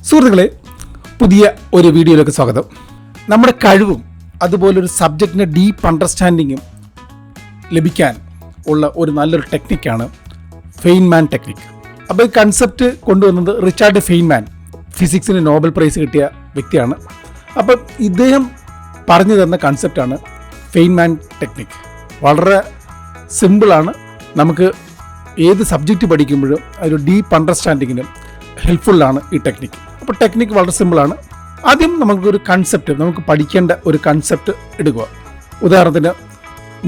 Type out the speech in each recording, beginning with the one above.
സുഹൃത്തുക്കളെ, പുതിയ ഒരു വീഡിയോയിലേക്ക് സ്വാഗതം. നമ്മുടെ കഴിവും അതുപോലൊരു സബ്ജക്റ്റിൻ്റെ ഡീപ്പ് അണ്ടർസ്റ്റാൻഡിങ്ങും ലഭിക്കാൻ ഉള്ള ഒരു നല്ലൊരു ടെക്നിക്കാണ് ഫെയ്ൻമാൻ ടെക്നിക്ക്. അപ്പോൾ ഈ കൺസെപ്റ്റ് കൊണ്ടുവന്നത് റിച്ചാർഡ് ഫെയ്ൻമാൻ, ഫിസിക്സിന് നോബൽ പ്രൈസ് കിട്ടിയ വ്യക്തിയാണ്. അപ്പം ഇദ്ദേഹം പറഞ്ഞു തന്ന കൺസെപ്റ്റാണ് ഫെയ്ൻമാൻ ടെക്നിക്ക്. വളരെ സിമ്പിളാണ്. നമുക്ക് ഏത് സബ്ജക്റ്റ് പഠിക്കുമ്പോഴും ഒരു ഡീപ്പ് അണ്ടർസ്റ്റാൻഡിങ്ങിനും ഹെൽപ്ഫുള്ളാണ് ഈ ടെക്നിക്ക്. അപ്പോൾ ടെക്നിക്ക് വളരെ സിമ്പിളാണ്. ആദ്യം നമുക്കൊരു കൺസെപ്റ്റ്, നമുക്ക് പഠിക്കേണ്ട ഒരു കൺസെപ്റ്റ് എടുക്കുക. ഉദാഹരണത്തിന്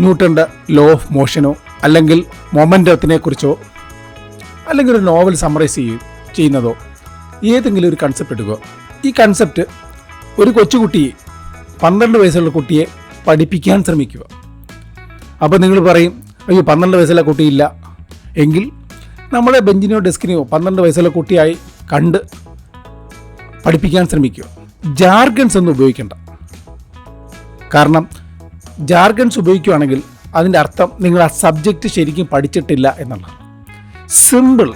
ന്യൂട്ടൻ്റെ ലോ ഓഫ് മോഷനോ അല്ലെങ്കിൽ മൊമെൻറ്റത്തിനെ കുറിച്ചോ അല്ലെങ്കിൽ ഒരു നോവൽ സമ്മറൈസ് ചെയ്യുന്നതോ ഏതെങ്കിലും ഒരു കൺസെപ്റ്റ് എടുക്കുക. ഈ കൺസെപ്റ്റ് ഒരു കൊച്ചുകുട്ടിയെ, 12 വയസ്സുള്ള കുട്ടിയെ പഠിപ്പിക്കാൻ ശ്രമിക്കുക. അപ്പോൾ നിങ്ങൾ പറയും, അയ്യോ 12 വയസ്സുള്ള കുട്ടിയില്ല എങ്കിൽ നമ്മുടെ ബെഞ്ചിനെയോ ഡെസ്കിനെയോ 12 വയസ്സുള്ള കുട്ടിയായി കണ്ട് പഠിപ്പിക്കാൻ ശ്രമിക്കുക. ജാർഗൺസ് ഒന്നും ഉപയോഗിക്കേണ്ട. കാരണം ജാർഗൺസ് ഉപയോഗിക്കുകയാണെങ്കിൽ അതിൻ്റെ അർത്ഥം നിങ്ങൾ ആ സബ്ജക്റ്റ് ശരിക്കും പഠിച്ചിട്ടില്ല എന്നുള്ളതാണ്. സിമ്പിൾ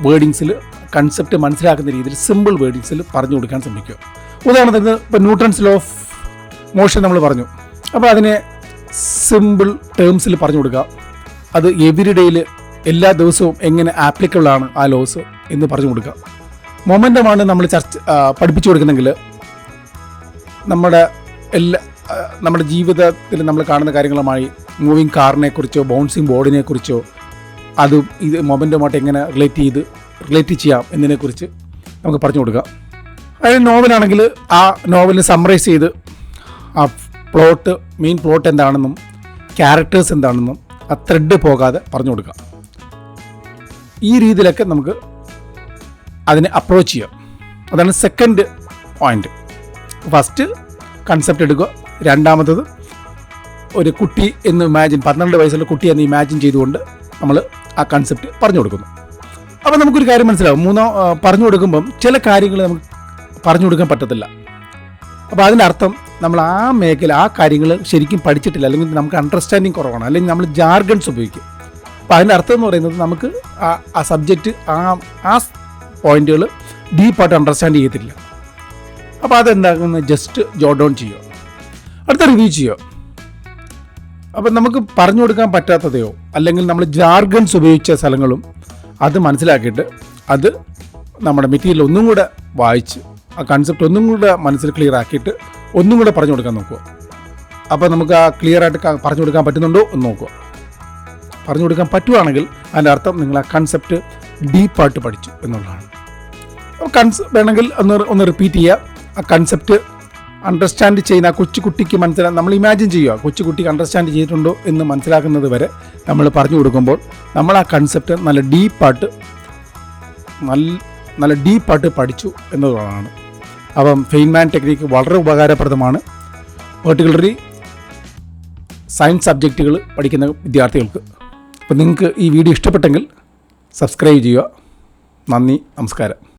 വേർഡിങ്സിൽ കൺസെപ്റ്റ് മനസ്സിലാക്കുന്ന രീതിയിൽ സിമ്പിൾ വേർഡിങ്സിൽ പറഞ്ഞു കൊടുക്കാൻ ശ്രമിക്കുക. ഉദാഹരണത്തിന് ഇപ്പോൾ ന്യൂട്ടൺസ് ലോ ഓഫ് മോഷൻ നമ്മൾ പറഞ്ഞു. അപ്പോൾ അതിനെ സിമ്പിൾ ടേംസിൽ പറഞ്ഞു കൊടുക്കുക. അത് എവരിഡേയിൽ എല്ലാ ദിവസവും എങ്ങനെ ആപ്ലിക്കബിൾ ആണ് ആ ലോസ് എന്ന് പറഞ്ഞു കൊടുക്കുക. മൊമെൻ്റമാണ് നമ്മൾ പഠിപ്പിച്ചു കൊടുക്കുന്നെങ്കിൽ നമ്മുടെ ജീവിതത്തിൽ നമ്മൾ കാണുന്ന കാര്യങ്ങളുമായി മൂവിങ് കാറിനെ കുറിച്ചോ ബൗൺസിങ് ബോർഡിനെ കുറിച്ചോ അതും ഇത് മൊമെൻ്റുമായിട്ട് എങ്ങനെ റിലേറ്റ് ചെയ്യാം എന്നതിനെക്കുറിച്ച് നമുക്ക് പറഞ്ഞു കൊടുക്കുക. അതായത് നോവലാണെങ്കിൽ ആ നോവലിനെ സമ്മറൈസ് ചെയ്ത് ആ മെയിൻ പ്ലോട്ട് എന്താണെന്നും ക്യാരക്ടേഴ്സ് എന്താണെന്നും ആ ത്രെഡ് പോകാതെ പറഞ്ഞു കൊടുക്കുക. ഈ രീതിയിലൊക്കെ നമുക്ക് അതിനെ അപ്രോച്ച് ചെയ്യാം. അതാണ് സെക്കൻഡ് പോയിന്റ്. ഫസ്റ്റ് കൺസെപ്റ്റ് എടുക്കുക. രണ്ടാമത്തത് ഒരു കുട്ടി എന്ന് 12 വയസ്സുള്ള കുട്ടി എന്ന് ഇമാജിൻ ചെയ്തുകൊണ്ട് നമ്മൾ ആ കൺസെപ്റ്റ് പറഞ്ഞു കൊടുക്കുന്നു. അപ്പോൾ നമുക്കൊരു കാര്യം മനസ്സിലാവും. പറഞ്ഞു കൊടുക്കുമ്പം ചില കാര്യങ്ങൾ നമുക്ക് പറഞ്ഞു കൊടുക്കാൻ പറ്റത്തില്ല. അപ്പോൾ അതിൻ്റെ അർത്ഥം നമ്മൾ ആ മേഖല, ആ കാര്യങ്ങൾ ശരിക്കും പഠിച്ചിട്ടില്ല, അല്ലെങ്കിൽ നമുക്ക് അണ്ടർസ്റ്റാൻഡിങ് കുറവാണ്, അല്ലെങ്കിൽ നമ്മൾ ജാർഗൺസ് ഉപയോഗിക്കും. അപ്പോൾ അതിൻ്റെ അർത്ഥം എന്ന് പറയുന്നത് നമുക്ക് ആ സബ്ജക്റ്റ് ആ പോയിന്റുകൾ ഡീപ്പായിട്ട് അണ്ടർസ്റ്റാൻഡ് ചെയ്യത്തില്ല. അപ്പോൾ അതെന്താകുന്നത് ജസ്റ്റ് ജോട്ട് ഡൗൺ ചെയ്യുക, അടുത്ത റിവ്യൂ ചെയ്യുക. അപ്പം നമുക്ക് പറഞ്ഞു കൊടുക്കാൻ പറ്റാത്തതയോ അല്ലെങ്കിൽ നമ്മൾ ജാർഗൺസ് ഉപയോഗിച്ച സ്ഥലങ്ങളും അത് മനസ്സിലാക്കിയിട്ട് അത് നമ്മുടെ മെറ്റീരിയൽ ഒന്നും കൂടെ വായിച്ച് ആ കൺസെപ്റ്റ് ഒന്നും കൂടെ മനസ്സിൽ ക്ലിയർ ആക്കിയിട്ട് ഒന്നും കൂടെ പറഞ്ഞു കൊടുക്കാൻ നോക്കുക. അപ്പോൾ നമുക്ക് ആ ക്ലിയറായിട്ട് പറഞ്ഞു കൊടുക്കാൻ പറ്റുന്നുണ്ടോ എന്ന് നോക്കുക. പറഞ്ഞു കൊടുക്കാൻ പറ്റുവാണെങ്കിൽ അതിൻ്റെ അർത്ഥം നിങ്ങൾ ആ കൺസെപ്റ്റ് ഡീപ്പായിട്ട് പഠിച്ചു എന്നുള്ളതാണ്. വേണമെങ്കിൽ ഒന്ന് റിപ്പീറ്റ് ചെയ്യുക. ആ കൺസെപ്റ്റ് അണ്ടർസ്റ്റാൻഡ് ചെയ്യുന്ന ആ കൊച്ചുകുട്ടിക്ക് നമ്മൾ ഇമാജിൻ ചെയ്യുക, കൊച്ചുകുട്ടിക്ക് അണ്ടർസ്റ്റാൻഡ് ചെയ്തിട്ടുണ്ടോ എന്ന് മനസ്സിലാക്കുന്നത് വരെ നമ്മൾ പറഞ്ഞു കൊടുക്കുമ്പോൾ നമ്മൾ ആ കൺസെപ്റ്റ് നല്ല ഡീപ്പായിട്ട് പഠിച്ചു എന്നതാണ്. അപ്പം ഫെയ്ൻമാൻ ടെക്നിക്ക് വളരെ ഉപകാരപ്രദമാണ്, പെർട്ടിക്കുലർലി സയൻസ് സബ്ജക്റ്റുകൾ പഠിക്കുന്ന വിദ്യാർത്ഥികൾക്ക്. അപ്പോൾ നിങ്ങൾക്ക് ഈ വീഡിയോ ഇഷ്ടപ്പെട്ടെങ്കിൽ സബ്സ്ക്രൈബ് ചെയ്യുക. നന്ദി, നമസ്കാരം.